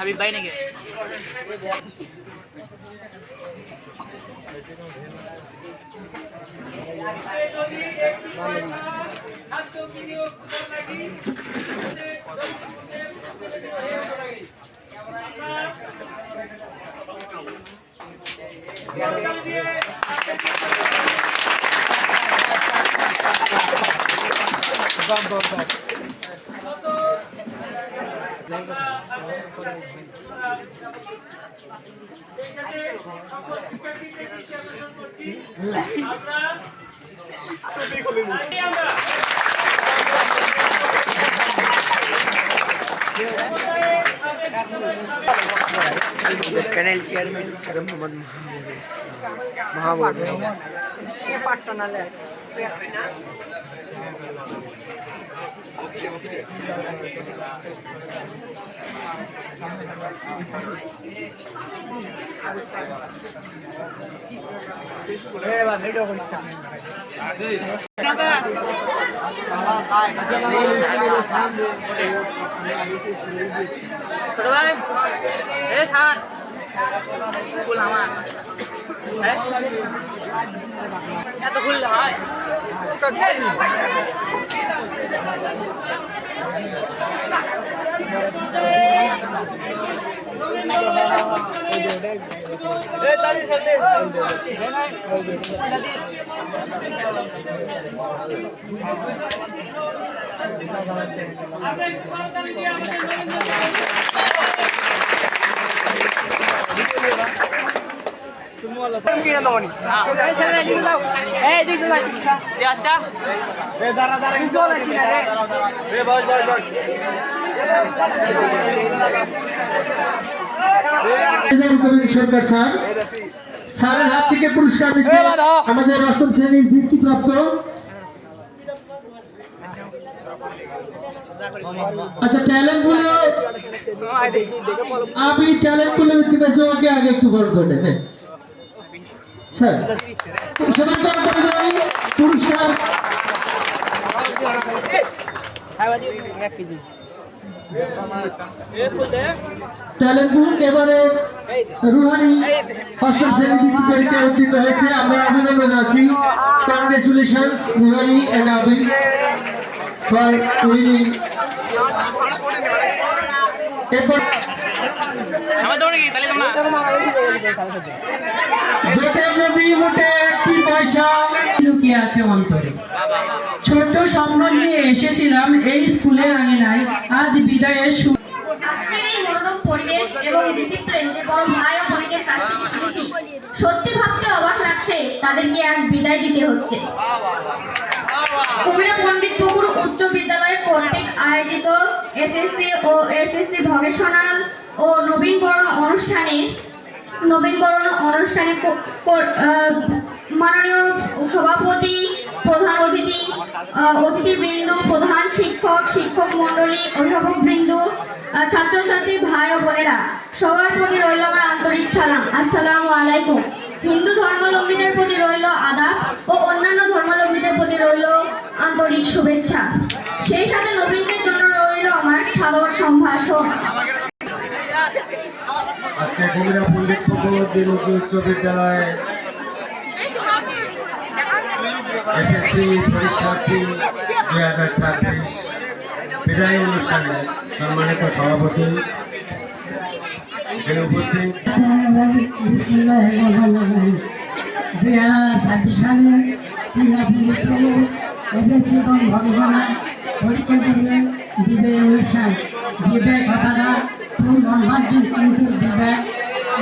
अभी भाई ने पैनल चेयरमैन मोहम्मद महाबोध ফুল আমার এত ফুল হয় সরকার স্যার স্যারের হাত থেকে পুরস্কার দিচ্ছে আমাদের অষ্টম শ্রেণীর বৃত্তিপ্রাপ্ত अच्छा टैलेंट बोले अभी टैलेंट बोले व्यक्ति बच्चों के आगे एक बार बोले हैं सर समाचार करें पुरस्कार टैलेंट बोल এবারে রুহানি অষ্টম শ্রেণী বৃত্তি পরীক্ষায় উত্তীর্ণ হয়েছে আমরা অভিনন্দন জানাচ্ছি কংগ্রেচুলেশনস রুহানি এন্ড আবি for winning লুকিয়ে আছে অন্তরে ছোট স্বপ্ন নিয়ে এসেছিলাম এই স্কুলের আঙিনায় আজ বিদায়ের আজকের এই মনোরম পরিবেশ এবং ডিসিপ্লিন যে বড় ভাই ও বোনদের কাছ থেকে শিখেছি সত্যি ভাবতে অবাক লাগছে তাদেরকে আজ বিদায় দিতে হচ্ছে কুমিরা পণ্ডিত পুকুর উচ্চ বিদ্যালয় কর্তৃক আয়োজিত এসএসসি ও এসএসসি ভকেশনাল ও নবীনবরণ অনুষ্ঠানে মাননীয় সভাপতি প্রধান অতিথিবৃন্দ প্রধান শিক্ষক মণ্ডলী অভিভাবকবৃন্দ ছাত্রছাত্রী ভাই ও বোনেরা সবার প্রতি রইল আমার আন্তরিক সালাম আসসালামু আলাইকুম। হিন্দু ধর্মাবলম্বীদের প্রতি রইল আদাব ও অন্যান্য ধর্মাবলম্বীদের প্রতি রইল আন্তরিক শুভেচ্ছা। সেই সাথে নবীনদের জন্য রইল আমার সাদর সম্ভাষণ। আজকে কুমিরা পণ্ডিত পুকুর দিলুকি উচ্চ বিদ্যালয়ে এসএসসি পরীক্ষার্থী 2026 বিদায় অনুষ্ঠানে সম্মানিত সভাপতি এখানে উপস্থিত 2026 সালে এসএসসি এবং ভকেশনাল পরীক্ষা করে বিদায় অনুষ্ঠান বিদায় কথাটা ফুল মহান্তি কিন্তু বিদায়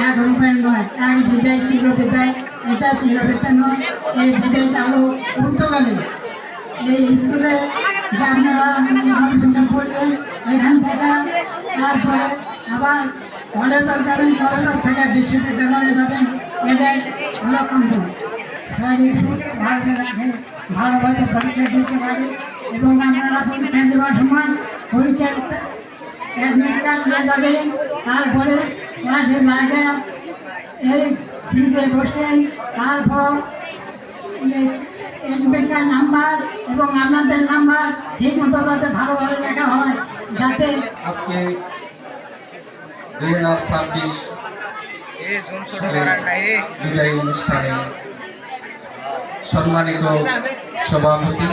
এক রূপের নয় এক বিদায় চির বিদায় এটা চির বেতন নয় এই বিদায় আলো উত্তরকালে এই স্কুলে যে আপনারা গবেষণা করলেন এখান থেকে তারপরে আবার কলেজে যাবেন কলেজ থেকে বিশ্ববিদ্যালয়ে যাবেন এটাই হলো কিন্তু ভালো রাখেন ভালোভাবে পরীক্ষা দিতে পারে এবং আপনারা পরীক্ষা দেওয়ার সময় পরীক্ষা অ্যাডমিট কার্ড নিয়ে যাবেন তারপরে ক্লাসে লাগে এই সিটে বসেন তারপর অ্যাডমিট কার্ড নাম্বার এবং আপনাদের নাম্বার ঠিক মতো যাতে ভালোভাবে লেখা হয় যাতে আজকে 2026 বিদায়ী অনুষ্ঠানে সম্মানিত সভাপতি